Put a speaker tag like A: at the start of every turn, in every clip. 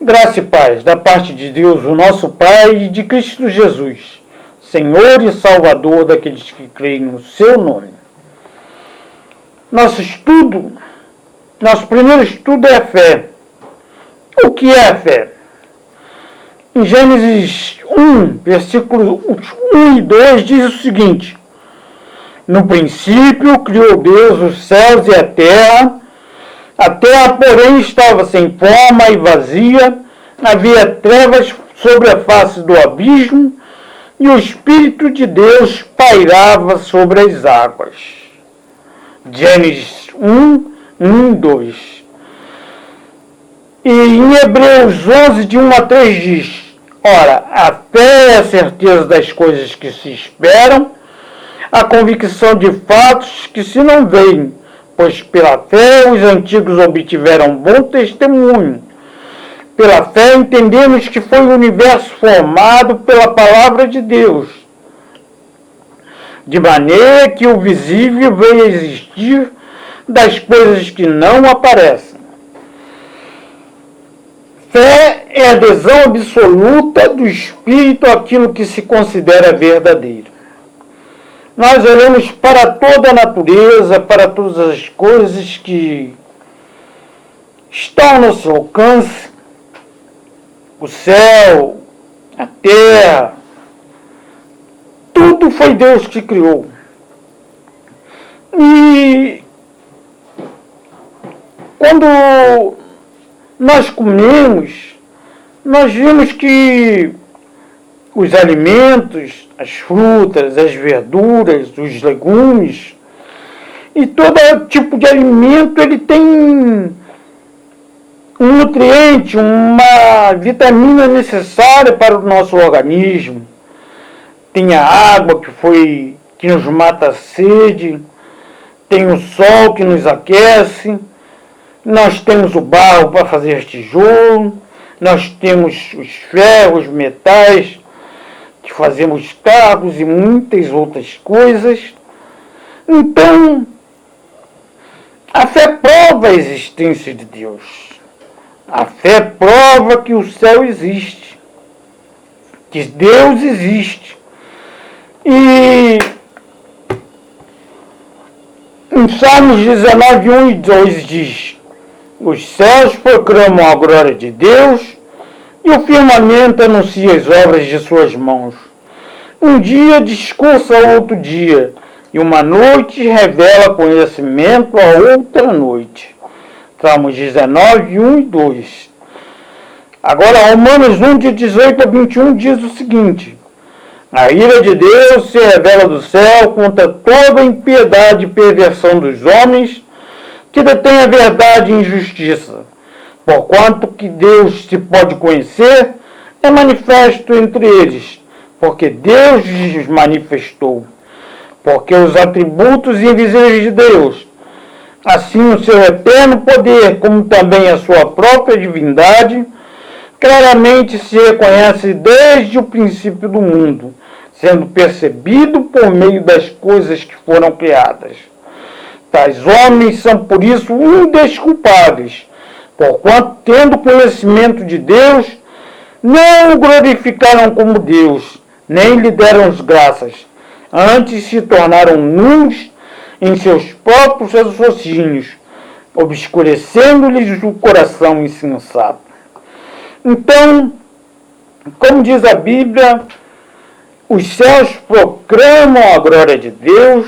A: Graça e paz da parte de Deus, o nosso Pai, e de Cristo Jesus, Senhor e Salvador daqueles que creem no seu nome. Nosso primeiro estudo é a fé. O que é a fé? Em Gênesis 1, versículos 1 e 2 diz o seguinte: No princípio criou Deus os céus e a terra, porém, estava sem forma e vazia, havia trevas sobre a face do abismo, e o Espírito de Deus pairava sobre as águas. Gênesis 1, 1 e 2. E em Hebreus 11, de 1 a 3 diz: Ora, a fé é a certeza das coisas que se esperam, a convicção de fatos que se não veem, pois pela fé os antigos obtiveram bom testemunho. Pela fé entendemos que foi o universo formado pela palavra de Deus, de maneira que o visível veio a existir das coisas que não aparecem. Fé é a adesão absoluta do Espírito àquilo que se considera verdadeiro. Nós olhamos para toda a natureza, para todas as coisas que estão ao nosso alcance, o céu, a terra, tudo foi Deus que criou. E quando nós comemos, nós vimos que os alimentos, as frutas, as verduras, os legumes e todo tipo de alimento, ele tem um nutriente, uma vitamina necessária para o nosso organismo. Tem a água que nos mata a sede, tem o sol que nos aquece, nós temos o barro para fazer tijolo, nós temos os ferros, metais, que fazemos carros e muitas outras coisas. Então, a fé prova a existência de Deus. A fé prova que o céu existe, que Deus existe. E em Salmos 19, 1 e 2 diz: Os céus proclamam a glória de Deus, e o firmamento anuncia as obras de suas mãos. Um dia discursa a outro dia, e uma noite revela conhecimento a outra noite. Salmos 19, 1 e 2. Agora, Romanos 1, de 18 a 21, diz o seguinte: A ira de Deus se revela do céu contra toda a impiedade e perversão dos homens que detêm a verdade e injustiça. Porquanto que Deus se pode conhecer, é manifesto entre eles, porque Deus lhes manifestou. Porque os atributos invisíveis de Deus, assim o seu eterno poder, como também a sua própria divindade, claramente se reconhece desde o princípio do mundo, sendo percebido por meio das coisas que foram criadas. Tais homens são por isso indesculpáveis, porquanto, tendo conhecimento de Deus, não o glorificaram como Deus, nem lhe deram as graças, antes se tornaram nulos em seus próprios raciocínios, obscurecendo-lhes o coração insensato. Então, como diz a Bíblia, os céus proclamam a glória de Deus,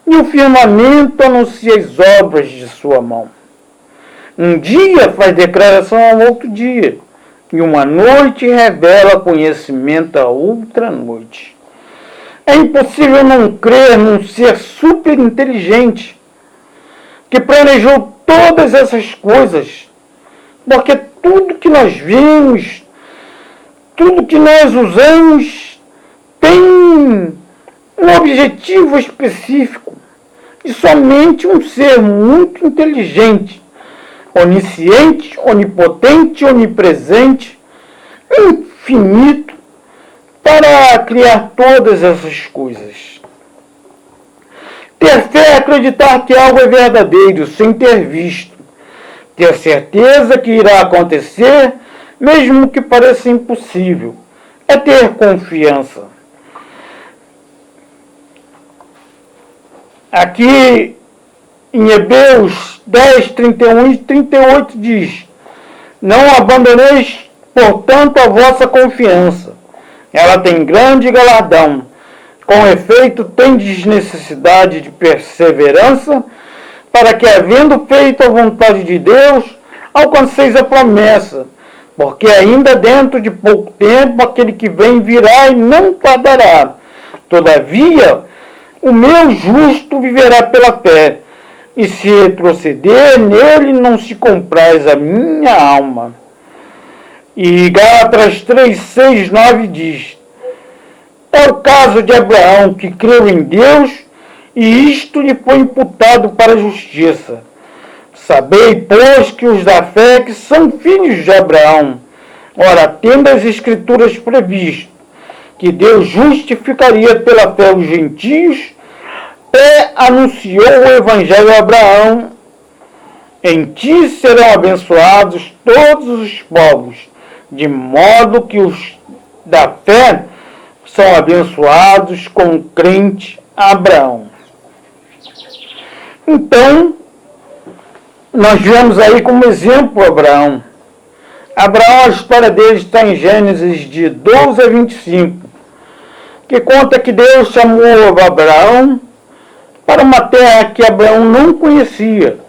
A: e o firmamento anuncia as obras de sua mão. Um dia faz declaração ao outro dia, e uma noite revela conhecimento a outra noite. É impossível não crer num ser super inteligente que planejou todas essas coisas, porque tudo que nós vemos, tudo que nós usamos, tem um objetivo específico. E somente um ser muito inteligente, onisciente, onipotente, onipresente, infinito, para criar todas essas coisas. Ter fé é acreditar que algo é verdadeiro, sem ter visto. Ter certeza que irá acontecer mesmo que pareça impossível, é ter confiança. Aqui em Hebreus 10, 31 e 38 diz: não abandoneis, portanto, a vossa confiança. Ela tem grande galardão. Com efeito, tendes necessidade de perseverança, para que, havendo feito a vontade de Deus, alcanceis a promessa. Porque ainda dentro de pouco tempo, aquele que vem virá e não tardará. Todavia, o meu justo viverá pela fé, e se retroceder, nele não se compraz a minha alma. E Gálatas 3, 6, 9 diz: é o caso de Abraão, que creu em Deus, e isto lhe foi imputado para a justiça. Sabei, pois, que os da fé que são filhos de Abraão. Ora, tendo as Escrituras previsto que Deus justificaria pela fé os gentios, anunciou o Evangelho a Abraão: em ti serão abençoados todos os povos, de modo que os da fé são abençoados com o crente Abraão. Então, nós vemos aí como exemplo Abraão. Abraão, a história dele está em Gênesis de 12 a 25, que conta que Deus chamou Abraão para uma terra que Abraão não conhecia.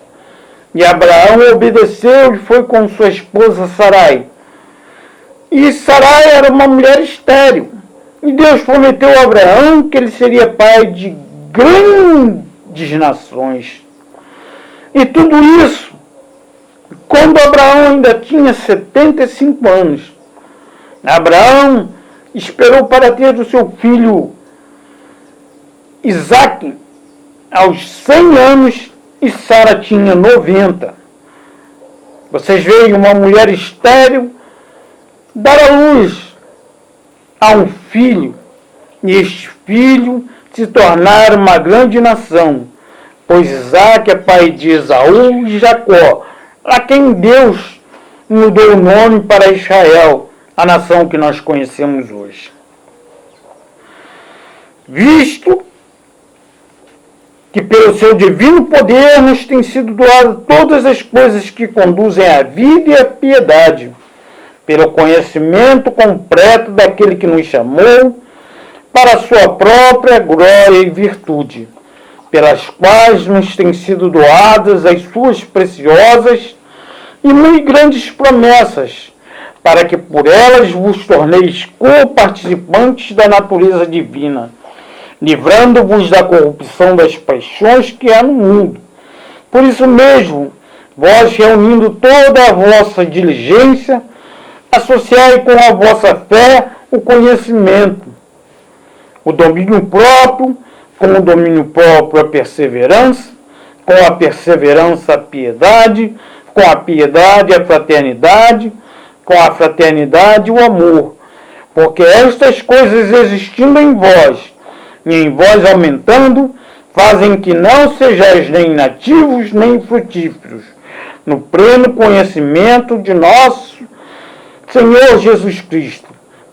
A: E Abraão obedeceu e foi com sua esposa Sarai. E Sarai era uma mulher estéril. E Deus prometeu a Abraão que ele seria pai de grandes nações. E tudo isso quando Abraão ainda tinha 75 anos. Abraão esperou para ter o seu filho Isaque aos 100 anos e Sara tinha 90. Vocês veem uma mulher estéril dar à luz a um filho, e este filho se tornar uma grande nação, pois Isaque é pai de Esaú e Jacó, a quem Deus mudou o nome para Israel, a nação que nós conhecemos hoje. Visto que pelo seu divino poder nos tem sido doado todas as coisas que conduzem à vida e à piedade, pelo conhecimento completo daquele que nos chamou para a sua própria glória e virtude, pelas quais nos têm sido doadas as suas preciosas e muito grandes promessas, para que por elas vos torneis co-participantes da natureza divina, livrando-vos da corrupção das paixões que há no mundo. Por isso mesmo, vós, reunindo toda a vossa diligência, associai com a vossa fé o conhecimento, o domínio próprio, com o domínio próprio a perseverança, com a perseverança a piedade, com a piedade a fraternidade, com a fraternidade o amor. Porque estas coisas existindo em vós, e em vós aumentando, fazem que não sejais nem inativos nem frutíferos, no pleno conhecimento de nosso Senhor Jesus Cristo.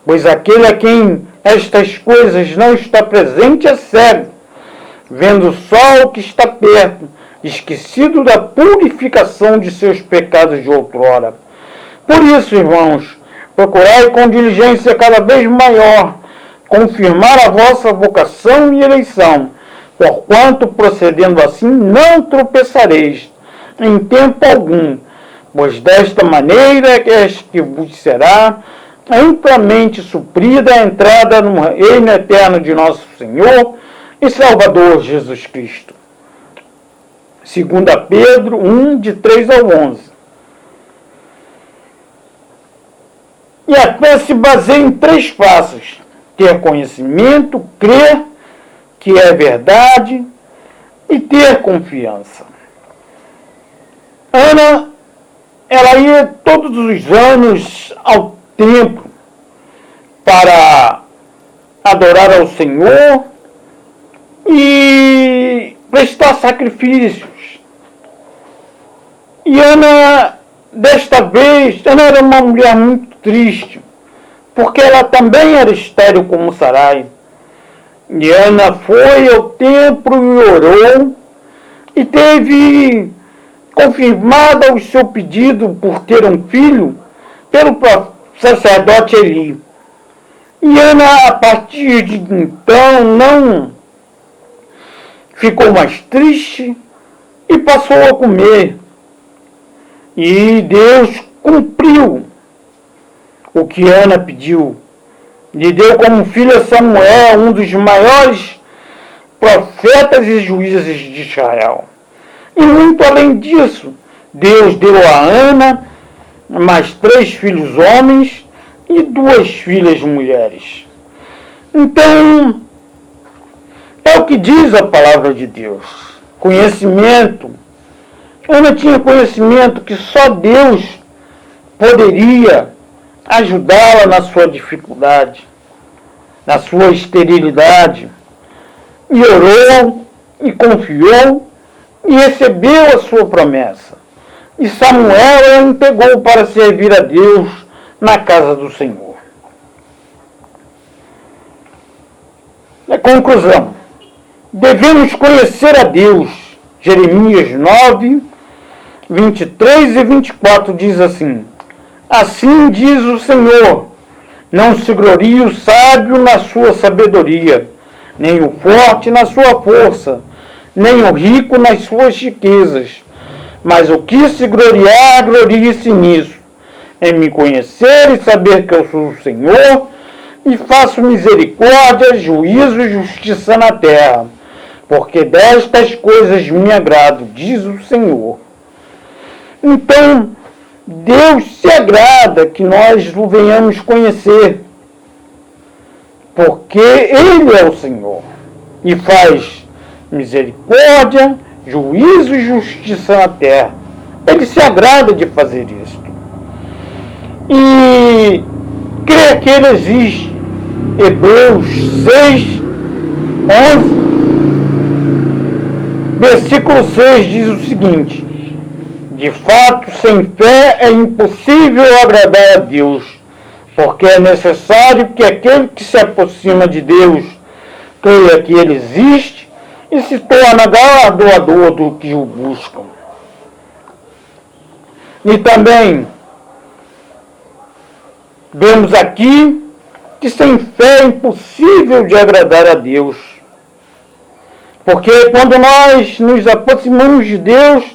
A: Pois aquele a quem estas coisas não está presente é cego, vendo só o que está perto, esquecido da purificação de seus pecados de outrora. Por isso, irmãos, procurai com diligência cada vez maior confirmar a vossa vocação e eleição, porquanto, procedendo assim, não tropeçareis em tempo algum, pois desta maneira é que vos será amplamente suprida a entrada no reino eterno de nosso Senhor e Salvador Jesus Cristo. 2 Pedro 1, de 3 ao 11. E a fé se baseia em 3 passos: ter conhecimento, crer que é verdade e ter confiança. Ana, ela ia todos os anos ao templo para adorar ao Senhor e prestar sacrifícios. E Ana desta vez, ela era uma mulher muito triste, porque ela também era estéril como Sarai. E Ana foi ao templo e orou, e teve confirmado o seu pedido por ter um filho pelo sacerdote Eli. E Ana, a partir de então, não ficou mais triste e passou a comer. E Deus cumpriu o que Ana pediu. Lhe deu como filho a Samuel, um dos maiores profetas e juízes de Israel. E muito além disso, Deus deu a Ana mais 3 filhos homens e 2 filhas mulheres. Então, é o que diz a palavra de Deus. Conhecimento. Ana tinha conhecimento que só Deus poderia ajudá-la na sua dificuldade, na sua esterilidade. E orou, e confiou, e recebeu a sua promessa. E Samuel a entregou para servir a Deus na casa do Senhor. Na conclusão, devemos conhecer a Deus. Jeremias 9, 23 e 24 diz assim: assim diz o Senhor, não se glorie o sábio na sua sabedoria, nem o forte na sua força, nem o rico nas suas riquezas. Mas o que se gloriar, glorie-se nisso, em me conhecer e saber que eu sou o Senhor, e faço misericórdia, juízo e justiça na terra, porque destas coisas me agrado, diz o Senhor. Então, Deus se agrada que nós o venhamos conhecer, porque Ele é o Senhor, e faz misericórdia, juízo e justiça na terra. Ele se agrada de fazer isso. E crê que Ele existe. Hebreus 6, 11, versículo 6 diz o seguinte: de fato, sem fé é impossível agradar a Deus, porque é necessário que aquele que se aproxima de Deus creia que Ele existe e se torna galardoador do que o buscam. E também vemos aqui que sem fé é impossível de agradar a Deus, porque quando nós nos aproximamos de Deus,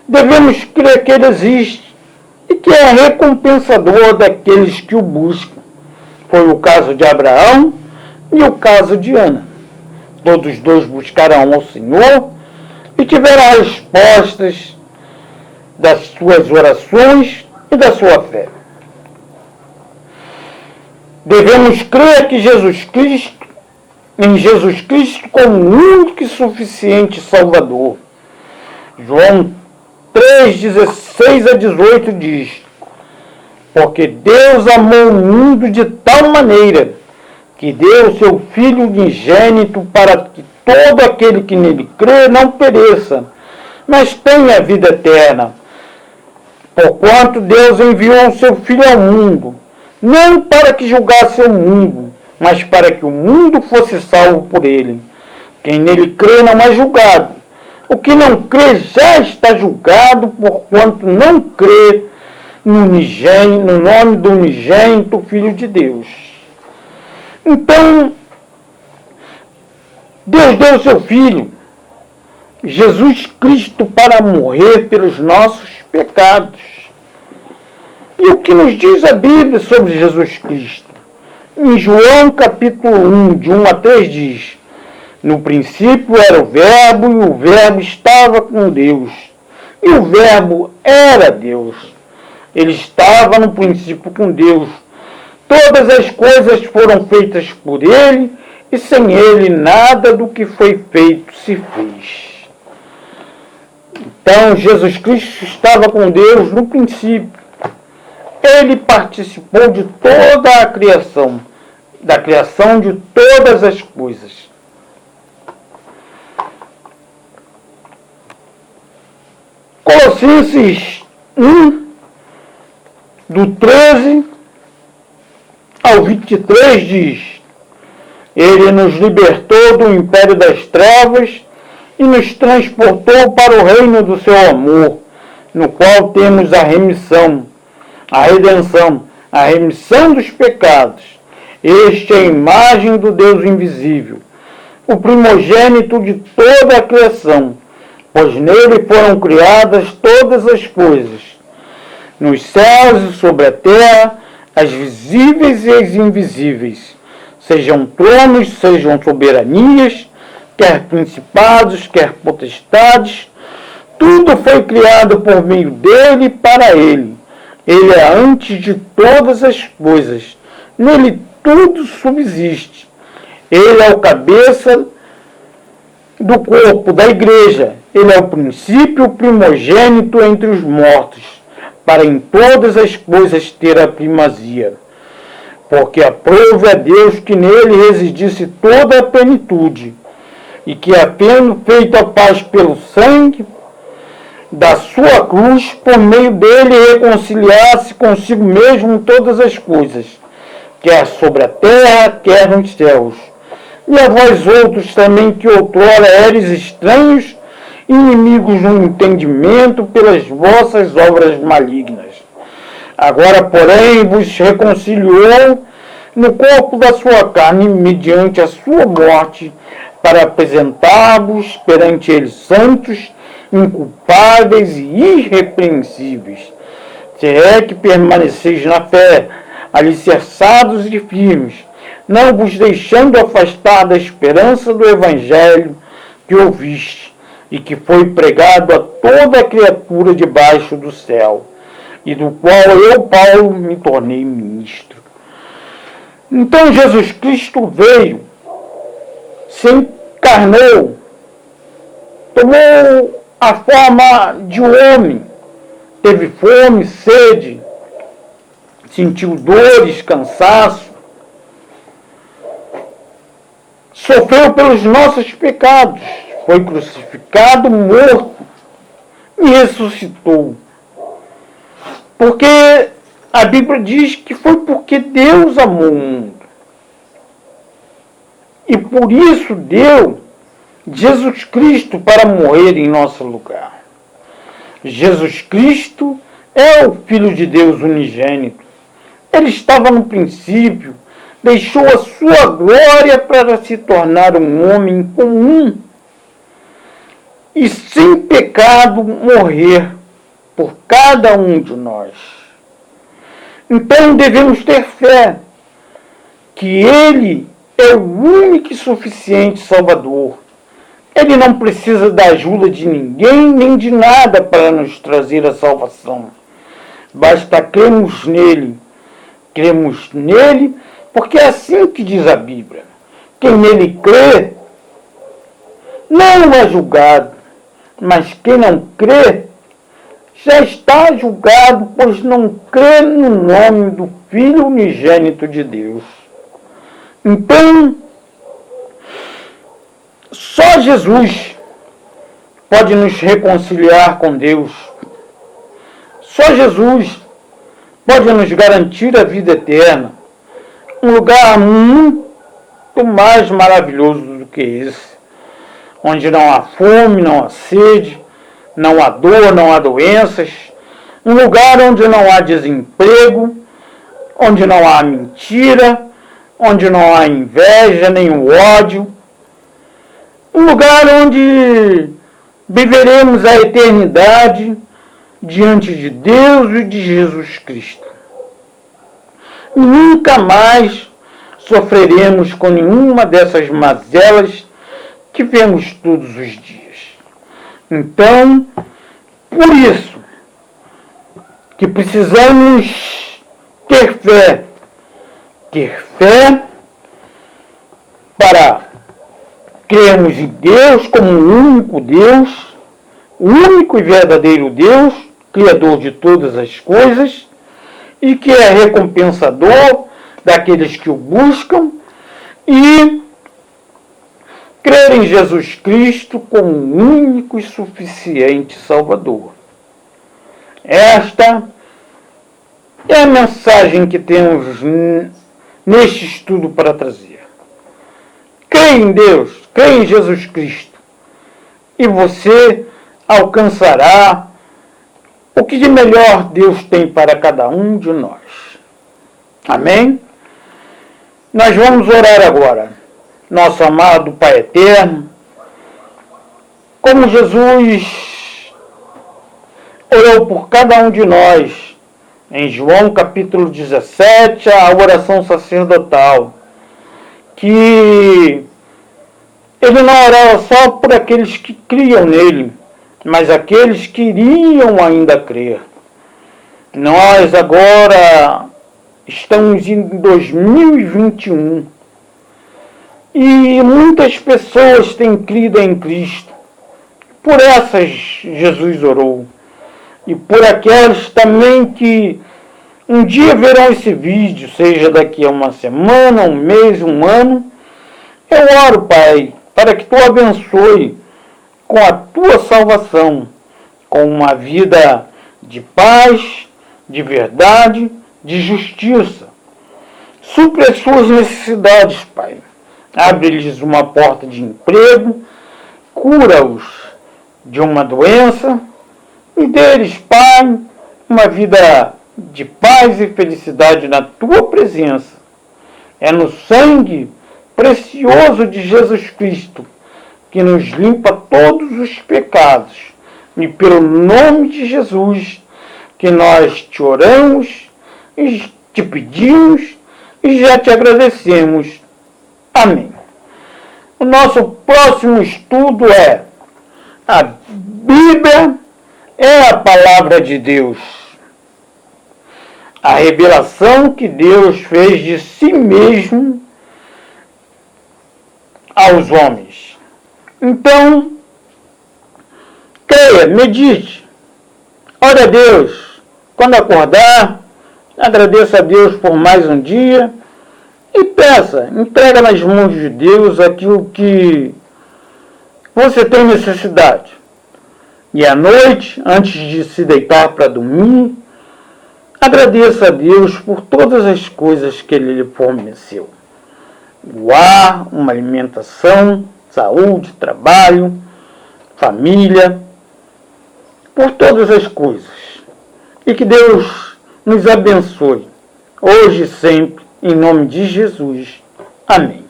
A: devemos crer que Ele existe e que é recompensador daqueles que o buscam. Foi o caso de Abraão e o caso de Ana. Todos dois buscaram ao Senhor e tiveram respostas das suas orações e da sua fé. Devemos crer que em Jesus Cristo como o único e suficiente Salvador. João 3, 16 a 18 diz: porque Deus amou o mundo de tal maneira que deu o seu Filho unigênito para que todo aquele que nele crê não pereça, mas tenha a vida eterna. Porquanto Deus enviou o seu Filho ao mundo, não para que julgasse o mundo, mas para que o mundo fosse salvo por ele. Quem nele crê não é julgado. O que não crê já está julgado, porquanto não crê no nome do unigênito Filho de Deus. Então, Deus deu o seu Filho, Jesus Cristo, para morrer pelos nossos pecados. E o que nos diz a Bíblia sobre Jesus Cristo? Em João capítulo 1, de 1 a 3 diz: no princípio era o Verbo, e o Verbo estava com Deus, e o Verbo era Deus. Ele estava no princípio com Deus. Todas as coisas foram feitas por Ele, e sem Ele nada do que foi feito se fez. Então, Jesus Cristo estava com Deus no princípio. Ele participou de toda a criação, da criação de todas as coisas. Colossenses 1, Do 13 ao 23 diz: Ele nos libertou do império das trevas e nos transportou para o reino do seu amor, no qual temos a remissão, a redenção, a remissão dos pecados. Este é a imagem do Deus invisível, o primogênito de toda a criação, pois nele foram criadas todas as coisas, nos céus e sobre a terra, as visíveis e as invisíveis, sejam tronos, sejam soberanias, quer principados, quer potestades, tudo foi criado por meio dele e para ele. Ele é antes de todas as coisas, nele tudo subsiste. Ele é o cabeça do corpo, da igreja. Ele é o princípio, o primogênito entre os mortos, para em todas as coisas ter a primazia. Porque aprove a Deus que nele residisse toda a plenitude, e que, havendo feito a paz pelo sangue da sua cruz, por meio dele reconciliasse consigo mesmo todas as coisas, quer sobre a terra, quer nos céus. E a vós outros também, que outrora eres estranhos, inimigos no entendimento pelas vossas obras malignas. Agora, porém, vos reconciliou no corpo da sua carne, mediante a sua morte, para apresentar-vos perante ele santos, inculpáveis e irrepreensíveis. Se é que permaneceis na fé, alicerçados e firmes, não vos deixando afastar da esperança do Evangelho que ouviste, e que foi pregado a toda a criatura debaixo do céu, e do qual eu, Paulo, me tornei ministro. Então Jesus Cristo veio, se encarnou, tomou a forma de homem, teve fome, sede, sentiu dores, cansaço, sofreu pelos nossos pecados, foi crucificado, morto e ressuscitou. Porque a Bíblia diz que foi porque Deus amou o mundo. E por isso deu Jesus Cristo para morrer em nosso lugar. Jesus Cristo é o Filho de Deus unigênito. Ele estava no princípio, deixou a sua glória para se tornar um homem comum e sem pecado morrer por cada um de nós. Então devemos ter fé que Ele é o único e suficiente Salvador. Ele não precisa da ajuda de ninguém nem de nada para nos trazer a salvação. Basta cremos nele. Cremos nele porque é assim que diz a Bíblia. Quem nele crê não é julgado, mas quem não crê já está julgado, pois não crê no nome do Filho unigênito de Deus. Então, só Jesus pode nos reconciliar com Deus. Só Jesus pode nos garantir a vida eterna. Um lugar muito mais maravilhoso do que esse, onde não há fome, não há sede, não há dor, não há doenças. Um lugar onde não há desemprego, onde não há mentira, onde não há inveja, nem o ódio. Um lugar onde viveremos a eternidade diante de Deus e de Jesus Cristo. Nunca mais sofreremos com nenhuma dessas mazelas que vemos todos os dias. Então, por isso que precisamos ter fé. Ter fé para crermos em Deus como o único Deus, o único e verdadeiro Deus, Criador de todas as coisas, e que é recompensador daqueles que o buscam, e crer em Jesus Cristo como o único e suficiente Salvador. Esta É a mensagem que temos neste estudo para trazer. Creia em Deus, creia em Jesus Cristo, e você alcançará o que de melhor Deus tem para cada um de nós. Amém? Nós vamos orar agora. Nosso amado Pai Eterno, como Jesus orou por cada um de nós, em João capítulo 17, a oração sacerdotal, que ele não orava só por aqueles que criam nele, mas aqueles que iriam ainda crer. Nós agora estamos em 2021 e muitas pessoas têm crido em Cristo. Por essas Jesus orou. E por aquelas também que um dia verão esse vídeo, seja daqui a uma semana, um mês, um ano, eu oro, Pai, para que Tu abençoe com a Tua salvação, com uma vida de paz, de verdade, de justiça. Supre as suas necessidades, Pai. Abre-lhes uma porta de emprego, cura-os de uma doença e dê-lhes, Pai, uma vida de paz e felicidade na Tua presença. É no sangue precioso de Jesus Cristo que nos limpa todos os pecados. E pelo nome de Jesus que nós te oramos e te pedimos e já te agradecemos. Amém. O nosso próximo estudo é a Bíblia é a palavra de Deus. A revelação que Deus fez de si mesmo aos homens. Então, creia, medite, ore a Deus. Quando acordar, agradeça a Deus por mais um dia e peça, entrega nas mãos de Deus aquilo que você tem necessidade. E à noite, antes de se deitar para dormir, agradeça a Deus por todas as coisas que Ele lhe forneceu. O ar, uma alimentação, saúde, trabalho, família, por todas as coisas. E que Deus nos abençoe, hoje e sempre, em nome de Jesus. Amém.